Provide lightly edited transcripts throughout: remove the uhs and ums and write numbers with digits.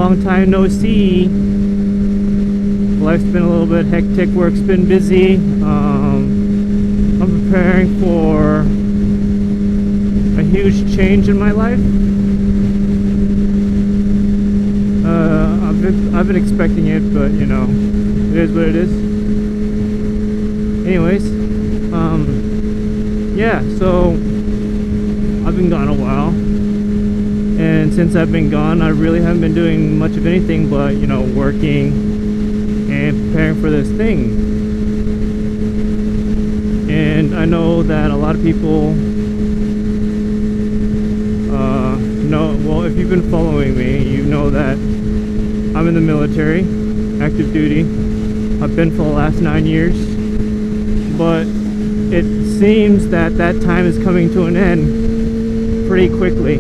long time no see. Life's been a little bit hectic, work's been busy. I'm preparing for a huge change in my life. I've been expecting it, but you know, it is what it is. Anyways, yeah, so I've been gone a while, and since I've been gone, I really haven't been doing much of anything but, you know, working and preparing for this thing. And I know that a lot of people know, well, if you've been following me, you know that I'm in the military, active duty. I've been for the last 9 years, but it seems that that time is coming to an end pretty quickly.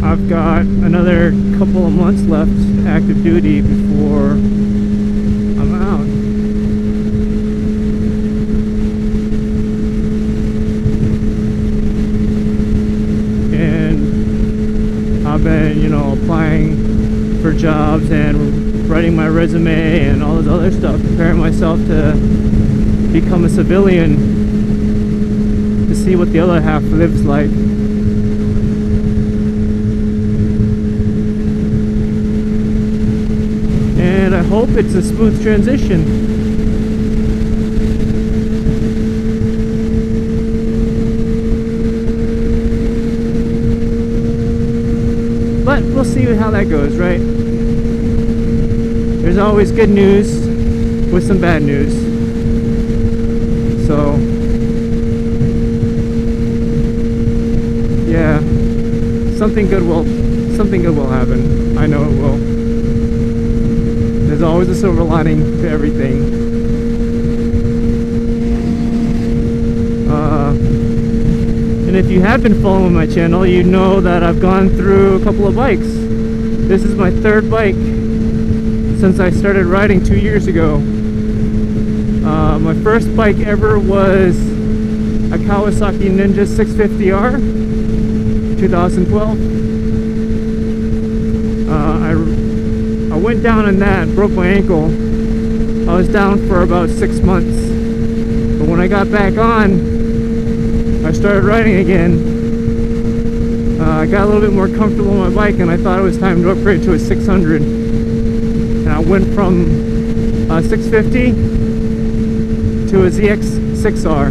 I've got another couple of months left active duty before I'm out. And I've been, you know, applying for jobs and writing my resume and all this other stuff, preparing myself to become a civilian, to see what the other half lives like. And I hope it's a smooth transition. But we'll see how that goes, right? There's always good news with some bad news. So, yeah, something good will happen. I know it will. There's always a silver lining to everything. And if you have been following my channel, you know that I've gone through a couple of bikes. This is my third bike since I started riding 2 years ago. My first bike ever was a Kawasaki Ninja 650R, 2012. I went down on that and broke my ankle. I was down for about 6 months. But when I got back on, I started riding again. I got a little bit more comfortable on my bike, and I thought it was time to upgrade to a 600. And I went from a 650 to a ZX6R,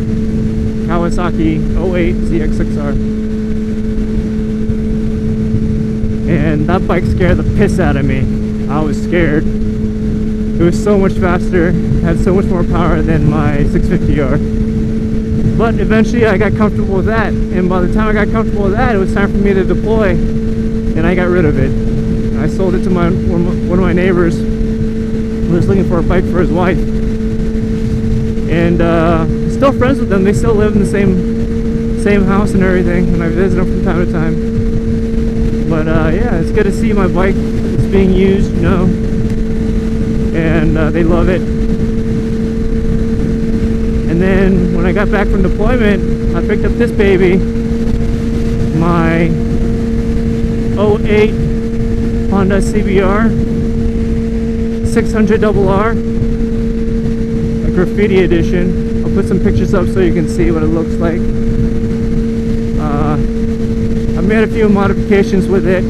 Kawasaki 08 ZX6R. And that bike scared the piss out of me. I was scared. It was so much faster, had so much more power than my 650R. But eventually I got comfortable with that, and by the time I got comfortable with that, it was time for me to deploy, and I got rid of it. I sold it to one of my neighbors who was looking for a bike for his wife. And still friends with them. They still live in the same house and everything, and I visit them from time to time. But yeah, it's good to see my bike. It's being used, you know, and they love it. And then when I got back from deployment, I picked up this baby, my 08 Honda CBR 600RR, a graffiti edition. I'll put some pictures up so you can see what it looks like. I made a few modifications with it.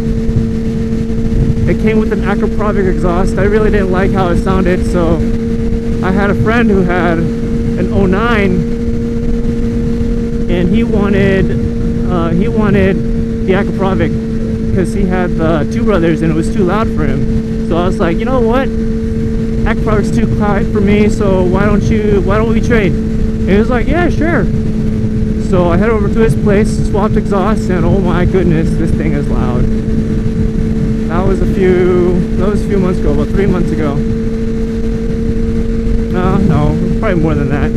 It came with an Acroprovic exhaust. I really didn't like how it sounded, so I had a friend who had an 09, and he wanted the Acroprovic because he had the Two Brothers and it was too loud for him. So I was like, you know what, Acroprovic's too quiet for me, so why don't we trade? And he was like, yeah, sure. So I head over to his place, swapped exhausts, and oh my goodness, this thing is loud. That was a few months ago, about 3 months ago. No, probably more than that.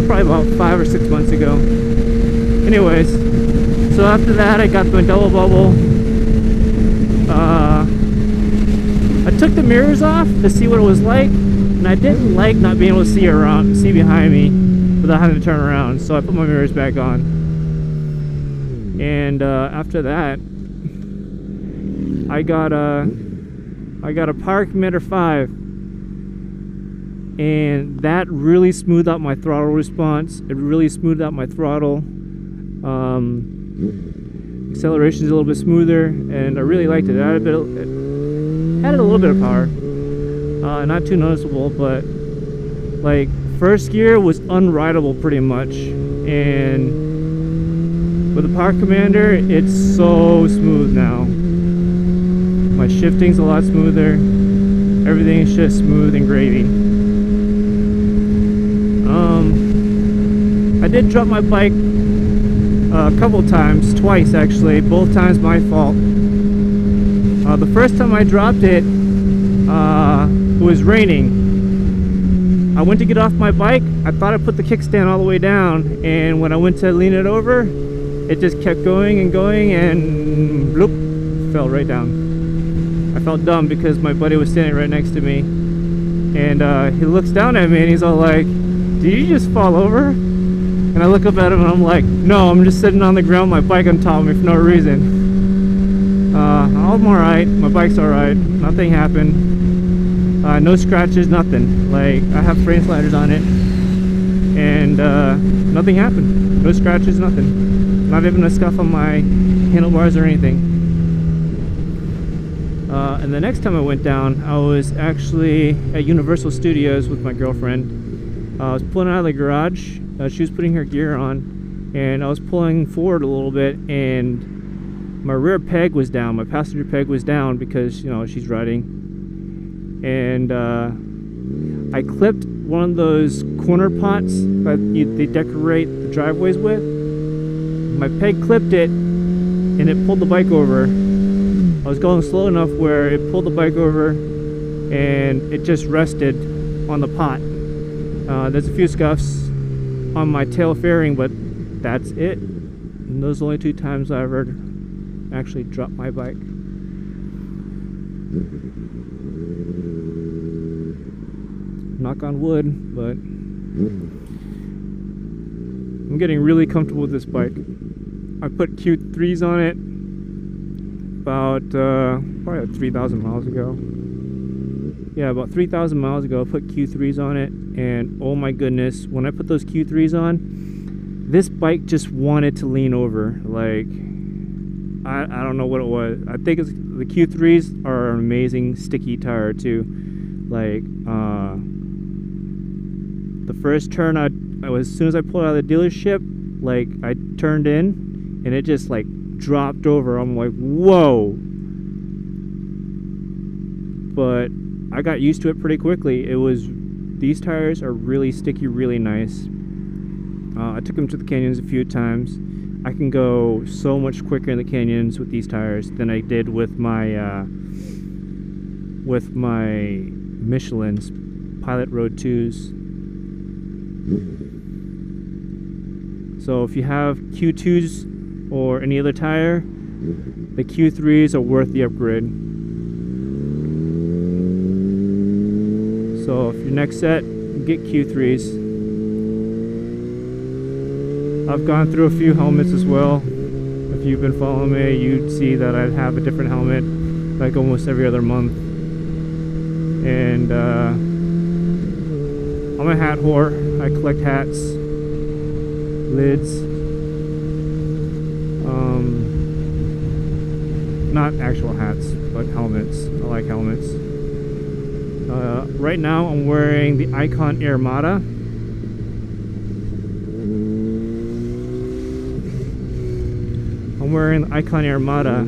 Probably about 5 or 6 months ago. Anyways, so after that, I got my double bubble. I took the mirrors off to see what it was like, and I didn't like not being able to see behind me without having to turn around. So I put my mirrors back on. And after that, I got a Power Commander 5, and that really smoothed out my throttle response. It really smoothed out my throttle. Acceleration is a little bit smoother, and I really liked it. It had a little bit of power, not too noticeable, but like first gear was unrideable pretty much, and with the Power Commander, it's so smooth now. My shifting's a lot smoother. Everything is just smooth and gravy. I did drop my bike a couple times, twice actually, both times my fault. The first time I dropped it, it was raining. I went to get off my bike. I thought I put the kickstand all the way down, and when I went to lean it over, it just kept going and going, and bloop, fell right down. I felt dumb because my buddy was standing right next to me, and he looks down at me and he's all like, "Did you just fall over?" And I look up at him and I'm like, "No, I'm just sitting on the ground, my bike on top of me for no reason." I'm alright, my bike's alright, nothing happened. No scratches, nothing. Like, I have frame sliders on it, and nothing happened. No scratches, nothing. Not even a scuff on my handlebars or anything. And the next time I went down, I was actually at Universal Studios with my girlfriend. I was pulling out of the garage. She was putting her gear on, and I was pulling forward a little bit, and my rear peg was down. My passenger peg was down because, you know, she's riding. And I clipped one of those corner pots that they decorate the driveways with. My peg clipped it, and it pulled the bike over. I was going slow enough where it pulled the bike over, and it just rested on the pot. There's a few scuffs on my tail fairing, but that's it. And those are the only two times I ever actually dropped my bike. Knock on wood, but I'm getting really comfortable with this bike. I put Q3s on it about probably 3,000 miles ago. Yeah, about 3,000 miles ago I put Q3s on it, and oh my goodness, when I put those Q3s on, this bike just wanted to lean over. Like, I don't know what it was. I think it's, the Q3s are an amazing sticky tire too. Like, the first turn I was, as soon as I pulled out of the dealership, like, I turned in and it just like dropped over. I'm like, whoa. But I got used to it pretty quickly. These tires are really sticky, really nice. I took them to the canyons a few times. I can go so much quicker in the canyons with these tires than I did with my Michelin's Pilot Road 2s. So if you have Q2s or any other tire, the Q3s are worth the upgrade. So if your next set, get Q3s. I've gone through a few helmets as well. If you've been following me, you'd see that I have a different helmet like almost every other month. And I'm a hat whore. I collect hats, lids, not actual hats, but helmets. I like helmets. Right now I'm wearing the Icon Armada. I'm wearing the Icon Armada,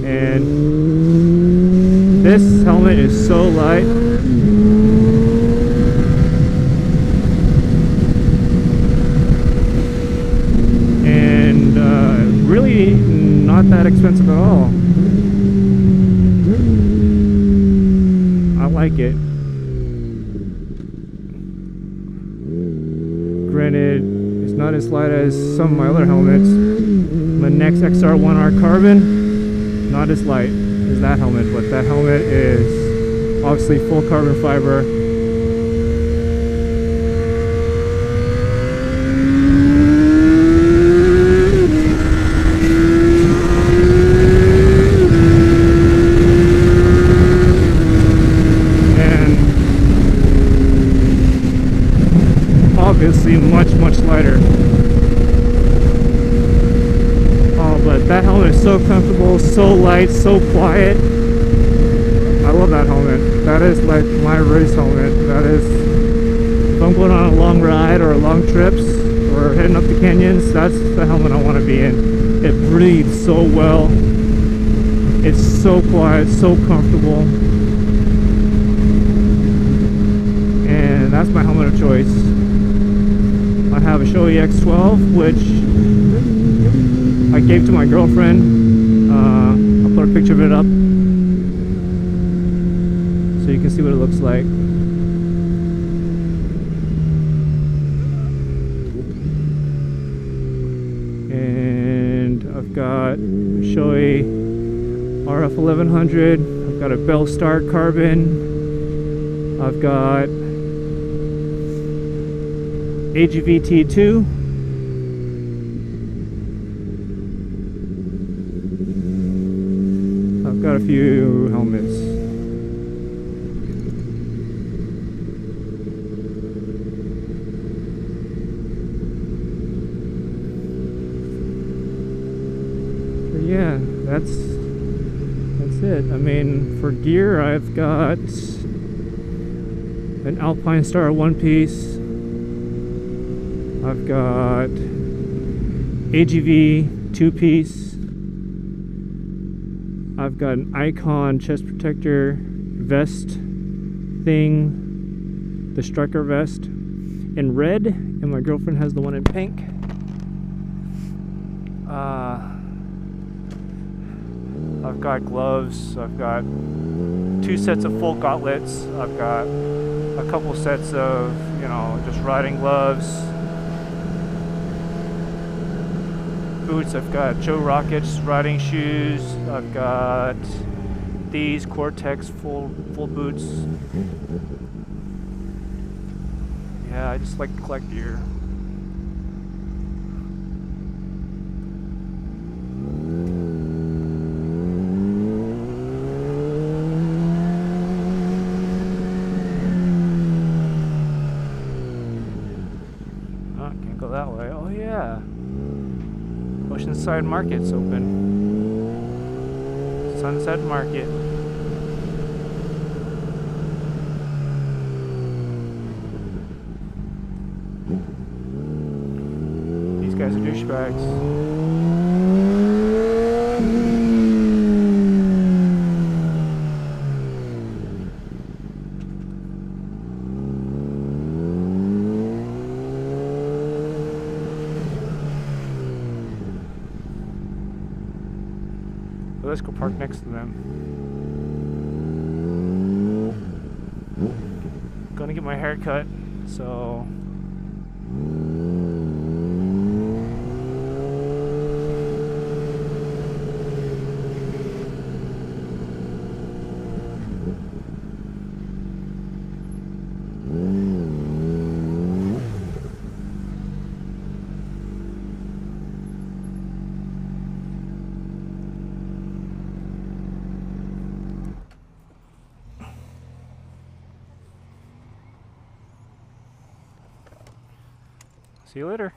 and this helmet is so light. And really not that expensive at all. I like it. Granted, it's not as light as some of my other helmets. My next XR1R Carbon, not as light as that helmet, but that helmet is obviously full carbon fiber. so comfortable, so light, so quiet. I love that helmet. That is like my race helmet. That is, if I'm going on a long ride or long trips or heading up the canyons, that's the helmet I want to be in. It breathes so well. It's so quiet, so comfortable. And that's my helmet of choice. I have a Shoei X12, which I gave to my girlfriend. I'll put a picture of it up so you can see what it looks like. And I've got Shoei RF 1100. I've got a Bell Star carbon. I've got AGV T2. I've got a few helmets. But yeah, that's it. I mean, for gear, I've got an Alpine Star one piece. I've got AGV two-piece. I've got an Icon chest protector vest thing, the striker vest in red, and my girlfriend has the one in pink. I've got gloves. I've got 2 sets of full gauntlets. I've got a couple sets of, you know, just riding gloves. Boots. I've got Joe Rockets riding shoes. I've got these Cortex full boots. Yeah, I just like to collect gear. Can't go that way. Oh yeah. Oceanside Market's open. Sunset Market. These guys are douchebags. Let's go park next to them. Gonna get my hair cut, so see you later.